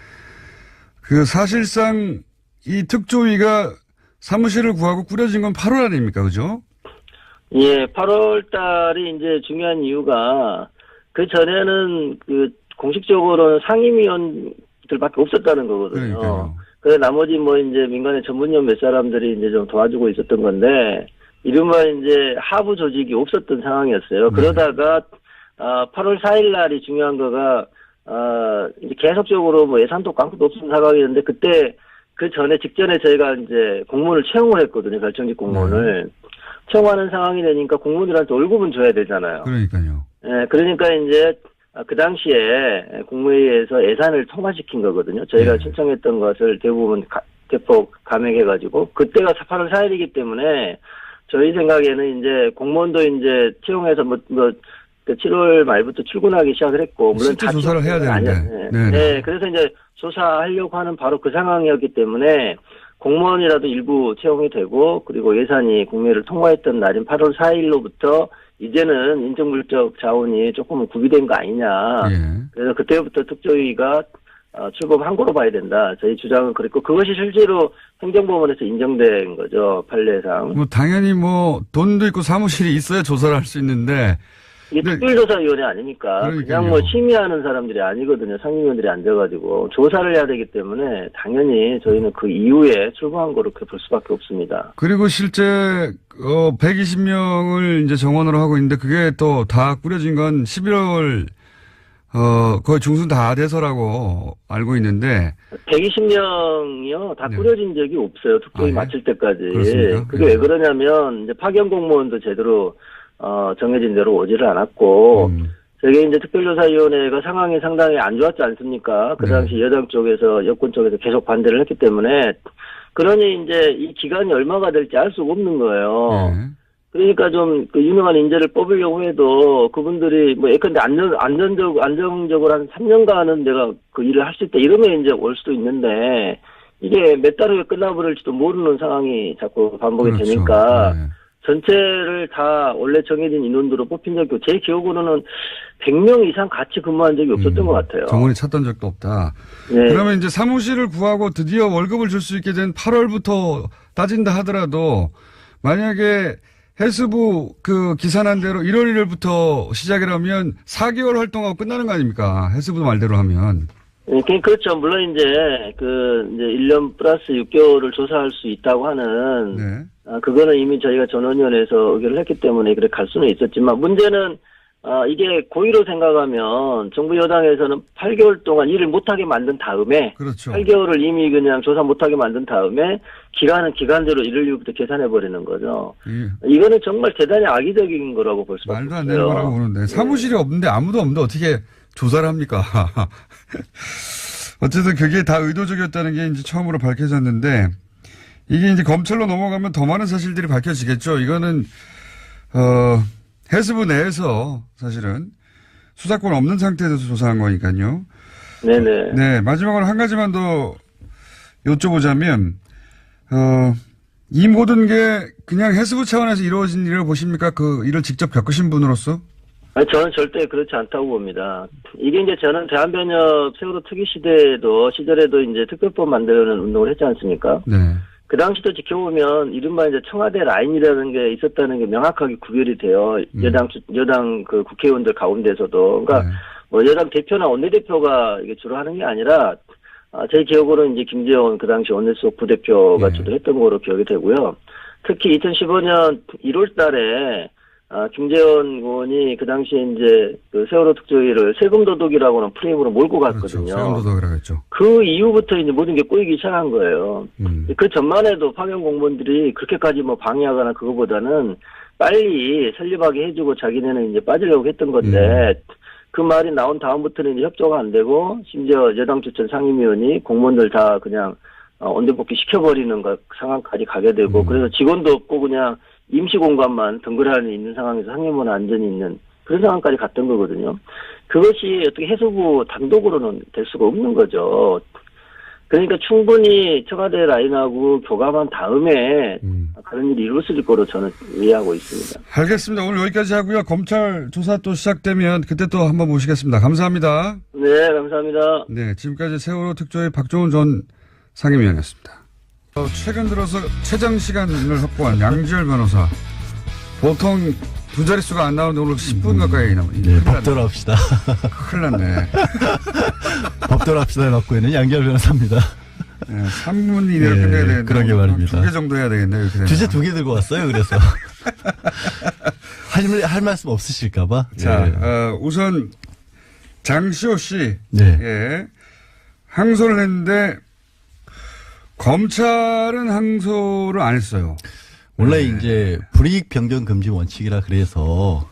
그 사실상 이 특조위가 사무실을 구하고 꾸려진 건 8월 아닙니까? 그죠? 예, 8월 달이 이제 중요한 이유가 그 전에는 그 공식적으로는 상임위원들밖에 없었다는 거거든요. 그러니까요. 그래서 나머지 뭐 이제 민간의 전문위원 몇 사람들이 이제 좀 도와주고 있었던 건데 이른바 이제 하부 조직이 없었던 상황이었어요. 네. 그러다가 8월 4일 날이 중요한 거가 이제 계속적으로 뭐 예산도 깡도 없었던 상황이었는데 그때 그 전에 직전에 저희가 이제 공무원을 채용을 했거든요. 결정직 공무원을. 채용하는 상황이 되니까 공무원들한테 월급은 줘야 되잖아요. 그러니까요. 예, 그러니까 이제 그 당시에 국무회의에서 예산을 통과시킨 거거든요. 저희가 신청했던 것을 대부분 대폭 감액해가지고 그때가 8월 4일이기 때문에 저희 생각에는 이제 공무원도 이제 채용해서 뭐 7월 말부터 출근하기 시작을 했고 물론 실제 조사를 해야 되는데. 네, 그래서 이제 조사하려고 하는 바로 그 상황이었기 때문에 공무원이라도 일부 채용이 되고 그리고 예산이 국회를 통과했던 날인 8월 4일로부터 이제는 인적물적 자원이 조금은 구비된 거 아니냐. 예. 그래서 그때부터 특조위가 출범한 거로 봐야 된다. 저희 주장은 그랬고 그것이 실제로 행정법원에서 인정된 거죠. 판례상. 뭐 당연히 뭐 돈도 있고 사무실이 있어야 조사를 할 수 있는데 이게 특별조사위원회 아니니까 그러니까요. 그냥 뭐 심의하는 사람들이 아니거든요. 상임위원들이 앉아가지고 조사를 해야 되기 때문에 당연히 저희는 그 이후에 출범한 거로 그렇게 볼 수밖에 없습니다. 그리고 실제 120명을 이제 정원으로 하고 있는데 그게 또 다 꾸려진 건 11월 거의 중순 다 돼서라고 알고 있는데 120명이요 다 꾸려진 적이 없어요. 특조위 마칠 때까지. 그렇습니까? 그게 왜 그러냐면 이제 파견 공무원도 제대로 정해진 대로 오지를 않았고 저게 이제 특별조사위원회가 상황이 상당히 안 좋았지 않습니까? 그 당시 여당 쪽에서 여권 쪽에서 계속 반대를 했기 때문에 그러니 이제 이 기간이 얼마가 될지 알 수가 없는 거예요. 그러니까 좀 그 유명한 인재를 뽑으려고 해도 그분들이 뭐 예컨대 안정적으로 한 3년간은 내가 그 일을 할 수 있다 이러면 이제 올 수도 있는데 이게 몇 달 후에 끝나버릴지도 모르는 상황이 자꾸 반복이 그렇죠. 되니까 전체를 다 원래 정해진 인원으로 뽑힌 적이 없고 제 기억으로는 100명 이상 같이 근무한 적이 없었던 것 같아요. 정원이 찾던 적도 없다. 네. 그러면 이제 사무실을 구하고 드디어 월급을 줄 수 있게 된 8월부터 따진다 하더라도 만약에 해수부 그 기산한 대로 1월 1일부터 시작이라면 4개월 활동하고 끝나는 거 아닙니까? 해수부 말대로 하면. 네, 그렇죠. 물론 이제 이제 1년 플러스 6개월을 조사할 수 있다고 하는 그거는 이미 저희가 전원위원회에서 의결을 했기 때문에 그래 갈 수는 있었지만 문제는 이게 고의로 생각하면 정부 여당에서는 8개월 동안 일을 못하게 만든 다음에 그렇죠. 8개월을 이미 그냥 조사 못하게 만든 다음에 기간은 기간대로 1월 1일부터 계산해버리는 거죠. 이거는 정말 대단히 악의적인 거라고 볼 수밖에 없어요. 말도 안 되는 거라고 보는데 사무실이 없는데 아무도 없는데 어떻게 조사를 합니까? 어쨌든 그게 다 의도적이었다는 게 이제 처음으로 밝혀졌는데 이게 이제 검찰로 넘어가면 더 많은 사실들이 밝혀지겠죠. 이거는 해수부 내에서 사실은 수사권 없는 상태에서 조사한 거니까요. 네네. 네, 마지막으로 한 가지만 더 여쭤보자면 이 모든 게 그냥 해수부 차원에서 이루어진 일을 보십니까? 그 일을 직접 겪으신 분으로서? 아니, 저는 절대 그렇지 않다고 봅니다. 이게 이제 저는 대한변협 세월호 특위 시대에도 이제 특별법 만드는 운동을 했지 않습니까? 네. 그 당시도 지켜보면 이른바 이제 청와대 라인이라는 게 있었다는 게 명확하게 구별이 돼요. 여당 그 국회의원들 가운데서도. 그러니까 뭐 여당 대표나 원내대표가 이게 주로 하는 게 아니라 제 기억으로는 이제 김재원 그 당시 원내수석 부대표가 주도 했던 거로 기억이 되고요. 특히 2015년 1월 달에 김재원 의원이 그 당시에 이제 그 세월호 특조위를 세금 도둑이라고 하는 프레임으로 몰고 갔거든요. 그렇죠. 세금 도둑이라고 했죠. 그 이후부터 이제 모든 게 꼬이기 시작한 거예요. 그 전만 해도 파견 공무원들이 그렇게까지 뭐 방해하거나 그거보다는 빨리 설립하게 해주고 자기네는 이제 빠지려고 했던 건데 그 말이 나온 다음부터는 이제 협조가 안 되고 심지어 여당 추천 상임위원이 공무원들 다 그냥 언제복귀 시켜버리는 상황까지 가게 되고 그래서 직원도 없고 그냥 임시 공간만 덩그러니 있는 상황에서 상임위원 안전이 있는 그런 상황까지 갔던 거거든요. 그것이 어떻게 해수부 단독으로는 될 수가 없는 거죠. 그러니까 충분히 청와대 라인하고 교감한 다음에 그런 일이 이루어질 거로 저는 이해하고 있습니다. 알겠습니다. 오늘 여기까지 하고요. 검찰 조사 또 시작되면 그때 또 한번 모시겠습니다. 감사합니다. 네, 감사합니다. 네, 지금까지 세월호 특조위 박종훈 전 상임위원이었습니다. 최근 들어서 최장 시간을 확보한 양지열 변호사. 보통 두 자릿수가 안 나오는데 오늘 10분 가까이 나옵니다. 네, 법대로 합시다. 큰일 났네. 법대로 합시다에 갖고 있는 양지열 변호사입니다. 네, 3분 이내로 끝내야 되는데. 그러게 말입니다. 2개 정도 해야 되겠네요. 이렇게 주제 2개 들고 왔어요. 그래서. 할 말씀 없으실까봐. 자, 우선 장시호 씨. 네. 예. 항소를 했는데 검찰은 항소를 안 했어요. 원래 이제 불이익 변경 금지 원칙이라 그래서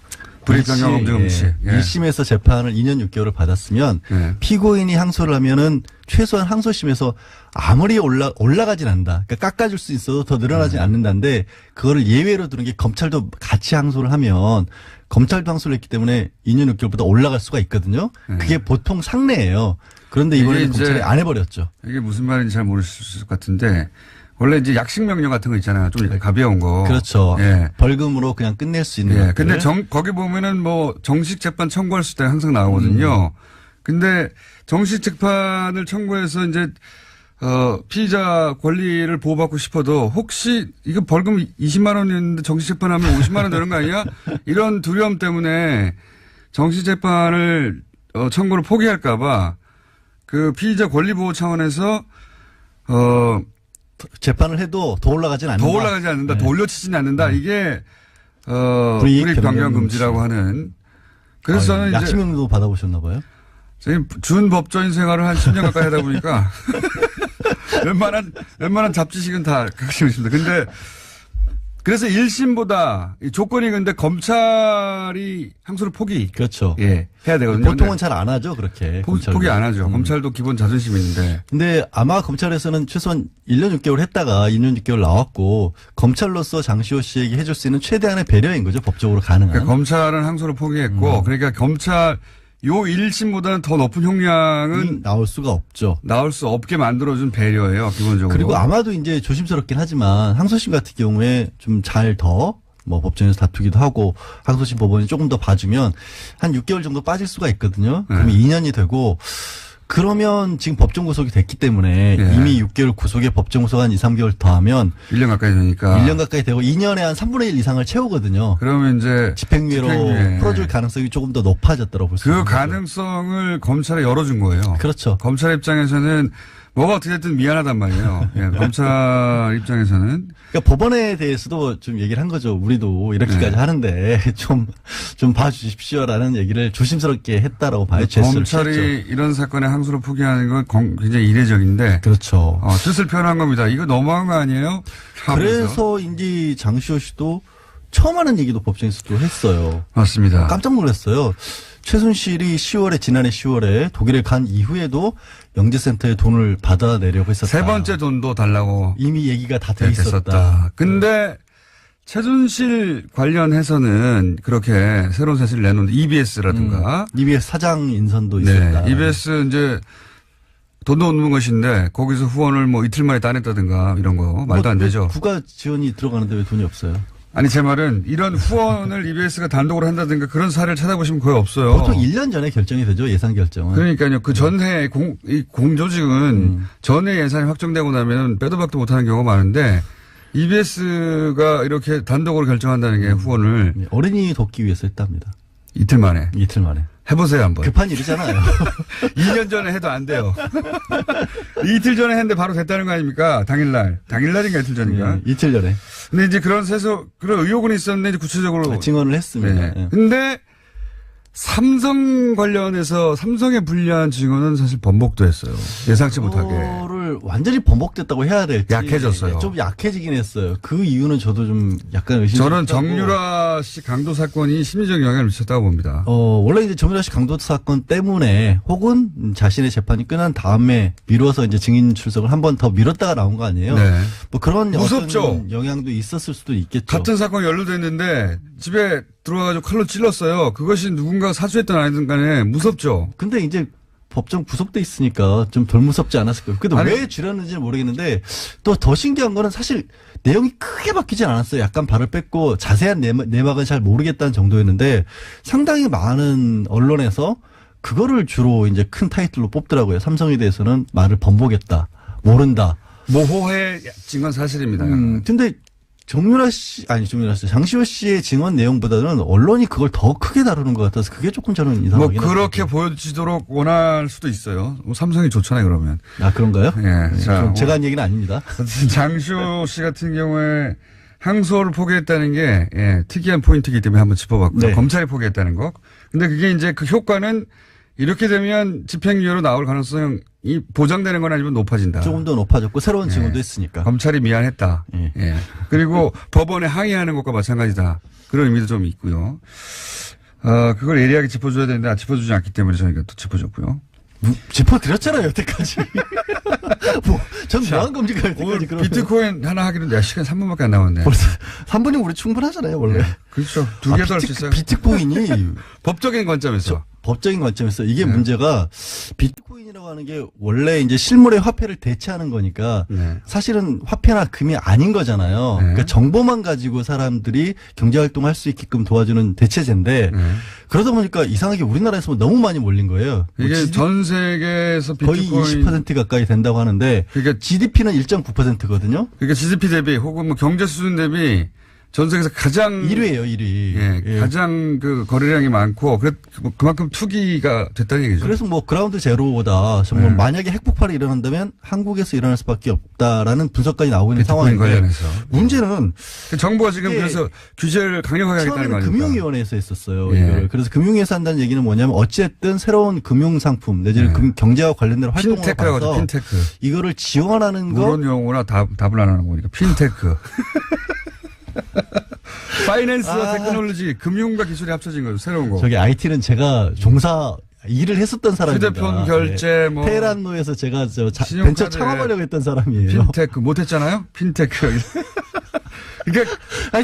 불이익 변경 금지 원칙. 예. 1심에서 재판을 2년 6개월을 받았으면 피고인이 항소를 하면은 최소한 항소심에서 아무리 올라가진 않는다. 그러니까 깎아줄 수 있어도 더 늘어나진 않는다는데 그거를 예외로 두는 게 검찰도 같이 항소를 하면 검찰도 항소를 했기 때문에 2년 6개월보다 올라갈 수가 있거든요. 그게 보통 상례예요. 그런데 이번에 검찰이 안 해버렸죠. 이게 무슨 말인지 잘 모르실 것 같은데 원래 이제 약식 명령 같은 거 있잖아요. 좀 가벼운 거. 그렇죠. 예. 벌금으로 그냥 끝낼 수 있는. 예. 근데 거기 보면은 뭐 정식 재판 청구할 수 있다 항상 나오거든요. 근데 정식 재판을 청구해서 이제 피의자 권리를 보호받고 싶어도 혹시 이거 벌금 20만 원이었는데 정식 재판하면 50만 원 되는 거 아니야? 이런 두려움 때문에 정식 재판을 청구를 포기할까봐 그 피의자 권리 보호 차원에서 재판을 해도 더 올라가진 않는다. 더 올라가지 않는다. 네. 더 올려치지는 않는다. 이게 불이익 변경 금지라고 하는. 그래서 저는 이제 약식명도 받아보셨나 봐요. 저희 준 법조인 생활을 한 10년 가까이 하다 보니까 웬만한 잡지식은 다 갖고 있습니다. 근데 그래서 1심보다 조건이 근데 검찰이 항소를 포기. 그렇죠. 예. 해야 되거든요. 보통은 잘 안 하죠, 그렇게. 포기 안 하죠. 검찰도 기본 자존심이 있는데. 근데 아마 검찰에서는 최소한 1년 6개월 했다가 2년 6개월 나왔고 검찰로서 장시호 씨에게 해줄 수 있는 최대한의 배려인 거죠. 법적으로 가능한. 그러니까 검찰은 항소를 포기했고 그러니까 검찰 요 1심보다는 더 높은 형량은 나올 수가 없죠. 나올 수 없게 만들어준 배려예요, 기본적으로. 그리고 아마도 이제 조심스럽긴 하지만 항소심 같은 경우에 좀 잘 더 뭐 법정에서 다투기도 하고 항소심 법원이 조금 더 봐주면 한 6개월 정도 빠질 수가 있거든요. 그러면 2년이 되고 그러면 지금 법정 구속이 됐기 때문에 이미 6개월 구속에 법정 구속 한 2, 3개월 더하면 1년 가까이 되니까 1년 가까이 되고 2년에 한 3분의 1 이상을 채우거든요. 그러면 이제 집행유예로 풀어줄 가능성이 조금 더 높아졌다고 볼 수 있는 그 가능성을 검찰에 열어준 거예요. 그렇죠. 검찰 입장에서는 뭐가 어떻게 됐든 미안하단 말이에요. 예, 검찰 입장에서는. 그러니까 법원에 대해서도 좀 얘기를 한 거죠. 우리도 이렇게까지 하는데 좀 봐주십시오라는 얘기를 조심스럽게 했다라고 봐요. 검찰이 이런 사건에 항소를 포기하는 건 굉장히 이례적인데. 그렇죠. 뜻을 표현한 겁니다. 이거 너무한 거 아니에요? 그래서인지 장시호 씨도 처음 하는 얘기도 법정에서 또 했어요. 맞습니다. 깜짝 놀랐어요. 최순실이 지난해 10월에 독일에 간 이후에도 영재센터에 돈을 받아내려고 했었다. 세 번째 돈도 달라고. 이미 얘기가 다 돼 있었다. 근데 최순실 관련해서는 그렇게 새로운 사실을 내놓는 EBS라든가. EBS 사장 인선도 있었다. 네. EBS 이제 돈도 없는 것인데 거기서 후원을 뭐 이틀 만에 따냈다든가 이런 거 말도 안 되죠. 국가 지원이 들어가는데 왜 돈이 없어요? 아니 제 말은 이런 후원을 EBS가 단독으로 한다든가 그런 사례를 찾아보시면 거의 없어요. 보통 1년 전에 결정이 되죠. 예산 결정은. 그러니까요. 그 전해 공조직은 전에 예산이 확정되고 나면 빼도 박도 못하는 경우가 많은데 EBS가 이렇게 단독으로 결정한다는 게 후원을. 어린이 돕기 위해서 했답니다. 이틀 만에. 해보세요 한번. 급한 일이잖아요. 2년 전에 해도 안 돼요. 이틀 전에 했는데 바로 됐다는 거 아닙니까? 당일날인가 이틀 전인가? 이틀 전에. 근데 이제 그런 의혹은 있었는데 이제 구체적으로 증언을 했습니다. 네. 근데 삼성 관련해서 삼성에 불리한 증언은 사실 번복도 했어요. 예상치 못하게. 그거를 이거를 완전히 번복됐다고 해야 될지 약해졌어요. 좀 약해지긴 했어요. 그 이유는 저도 좀 약간 의심이 저는 정유라 씨 강도 사건이 심리적 영향을 미쳤다고 봅니다. 원래 이제 정유라 씨 강도 사건 때문에 혹은 자신의 재판이 끝난 다음에 미뤄서 이제 증인 출석을 한 번 더 미뤘다가 나온 거 아니에요? 네. 뭐 그런 무섭죠? 어떤 영향도 있었을 수도 있겠죠. 같은 사건이 연루됐는데 집에 들어와가지고 칼로 찔렀어요. 그것이 누군가 사주했든 아니든 간에 무섭죠. 근데 이제 법정 구속돼 있으니까 좀 덜 무섭지 않았을까요? 근데 아니, 왜 줄였는지는 모르겠는데 또 더 신기한 거는 사실 내용이 크게 바뀌진 않았어요. 약간 발을 뺐고 자세한 내막은 잘 모르겠다는 정도였는데 상당히 많은 언론에서 그거를 주로 이제 큰 타이틀로 뽑더라고요. 삼성에 대해서는 말을 번복했다. 모른다. 모호해 증언 사실입니다. 근데 장시호 씨의 증언 내용보다는 언론이 그걸 더 크게 다루는 것 같아서 그게 조금 저는 이상하긴 뭐 그렇게 하거든요. 보여지도록 원할 수도 있어요. 뭐 삼성이 좋잖아요, 그러면. 아, 그런가요? 예. 자, 제가 한 얘기는 아닙니다. 장시호 씨 같은 경우에 항소를 포기했다는 게 특이한 포인트이기 때문에 한번 짚어봤고요. 네. 검찰이 포기했다는 거. 근데 그게 이제 그 효과는 이렇게 되면 집행유예로 나올 가능성이 보장되는 건 아니면 높아진다. 조금 더 높아졌고 새로운 증언도 했으니까. 검찰이 미안했다. 예. 예. 그리고 법원에 항의하는 것과 마찬가지다. 그런 의미도 좀 있고요. 그걸 예리하게 짚어줘야 되는데 짚어주지 않기 때문에 저희가 또 짚어줬고요. 짚어드렸잖아요, 여태까지. 전 뭐한 겁니까, 여태까지. 그러면. 비트코인 하나 하기로 내가 시간 3분밖에 안 남았네. 벌써 3분이면 우리 충분하잖아요, 원래. 네. 그렇죠. 두 개 더 할 수 있어요. 비트코인이 법적인 관점에서. 법적인 관점에서 이게 문제가 비트코인이라고 하는 게 원래 이제 실물의 화폐를 대체하는 거니까 사실은 화폐나 금이 아닌 거잖아요. 그러니까 정보만 가지고 사람들이 경제 활동을 할 수 있게끔 도와주는 대체제인데 그러다 보니까 이상하게 우리나라에서 너무 많이 몰린 거예요. 이게 전 세계에서 비트코인 거의 20% 가까이 된다고 하는데 그러니까 GDP는 1.9%거든요. 그러니까 GDP 대비 혹은 뭐 경제 수준 대비 전 세계에서 가장 1위예요, 1위. 예. 가장 그 거래량이 많고 그만큼 투기가 됐다는 얘기죠. 그래서 뭐 그라운드 제로보다 정말 만약에 핵폭발이 일어난다면 한국에서 일어날 수밖에 없다라는 분석까지 나오고 있는 상황인데 관련해서. 문제는 정부가 지금 그래서 규제를 강력하게 하겠다는 거니까. 금융위원회에서 했었어요. 예. 이걸. 그래서 금융위에서 한다는 얘기는 뭐냐면 어쨌든 새로운 금융상품 내지는 경제와 관련된 활동을 핀테크라고 하죠. 봐서 핀테크. 이거를 지원하는 거. 그런 용어나 답을 안 하는 거니까 핀테크. 파이낸스와 테크놀로지, 금융과 기술이 합쳐진 거죠. 새로운 거. 저기 IT는 제가 일을 했었던 사람입니다. 휴대폰 결제 뭐. 테헤란로에서 제가 벤처 창업하려고 했던 사람이에요. 핀테크 못했잖아요. 핀테크. 그러니까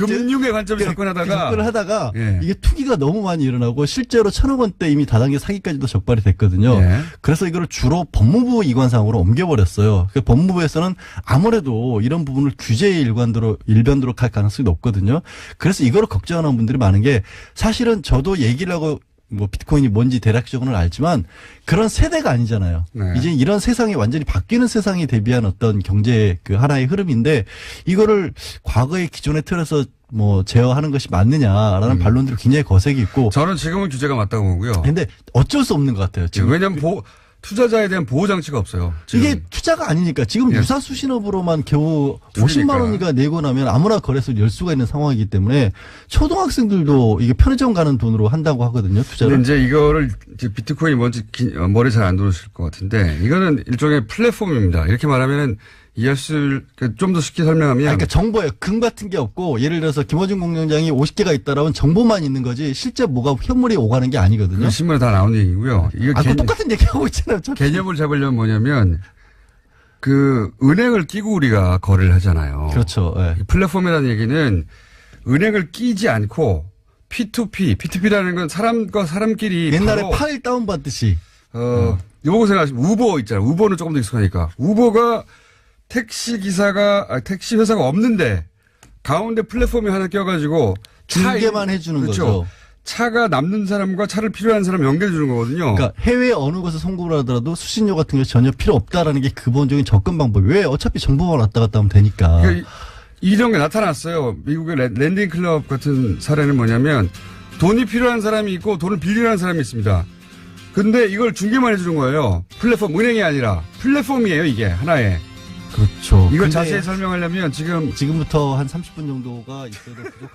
금융의 관점에서 접근을 하다가 이게 투기가 너무 많이 일어나고 실제로 1,000억 원대 이미 다단계 사기까지도 적발이 됐거든요. 그래서 이거를 주로 법무부 이관상으로 옮겨버렸어요. 그러니까 법무부에서는 아무래도 이런 부분을 규제의 일변도로 갈 가능성이 높거든요. 그래서 이거를 걱정하는 분들이 많은 게 사실은 저도 얘기를 하고 뭐 비트코인이 뭔지 대략적으로는 알지만 그런 세대가 아니잖아요. 이제 이런 세상이 완전히 바뀌는 세상에 대비한 어떤 경제 그 하나의 흐름인데 이거를 과거의 기존의 틀에서 뭐 제어하는 것이 맞느냐라는 반론들이 굉장히 거세게 있고 저는 지금은 규제가 맞다고 보고요. 근데 어쩔 수 없는 것 같아요. 지금. 왜냐하면 투자자에 대한 보호 장치가 없어요. 지금. 이게 투자가 아니니까 지금 유사수 신업으로만 겨우 50만 원이가 내고 나면 아무나 거래소를 열 수가 있는 상황이기 때문에 초등학생들도 이게 편의점 가는 돈으로 한다고 하거든요. 투자를. 근데 이제 이거를 이제 비트코인이 뭔지 머리 잘 안 들어오실 것 같은데 이거는 일종의 플랫폼입니다. 이렇게 말하면은 이해할 수 좀 더 쉽게 설명하면 그러니까 정보예요. 금 같은 게 없고 예를 들어서 김어준 공장장이 50개가 있다라면 정보만 있는 거지 실제 뭐가 현물이 오가는 게 아니거든요. 신문에 다 나온 얘기고요. 이거 똑같은 얘기하고 있잖아요. 개념을 잡으려면 뭐냐면 그 은행을 끼고 우리가 거래를 하잖아요. 그렇죠. 네. 플랫폼이라는 얘기는 은행을 끼지 않고 P2P라는 건 사람과 사람끼리 옛날에 파일 다운받듯이. 요거 생각하시면 우버 있잖아요. 우버는 조금 더 익숙하니까. 우버가 택시 회사가 없는데 가운데 플랫폼이 하나 껴가지고 중개만 해주는 그렇죠. 거죠. 차가 남는 사람과 차를 필요한 사람 연결해 주는 거거든요. 그러니까 해외 어느 곳에 송금을 하더라도 수신료 같은 게 전혀 필요 없다라는 게 기본적인 접근 방법이 왜 어차피 정보만 왔다 갔다 하면 되니까. 그러니까 이런 게 나타났어요. 미국의 랜딩 클럽 같은 사례는 뭐냐면 돈이 필요한 사람이 있고 돈을 빌리라는 사람이 있습니다. 근데 이걸 중개만 해주는 거예요. 플랫폼, 은행이 아니라 플랫폼이에요, 이게 하나의. 그렇죠. 이걸 자세히 설명하려면 지금부터 한 30분 정도가 있어도 부족.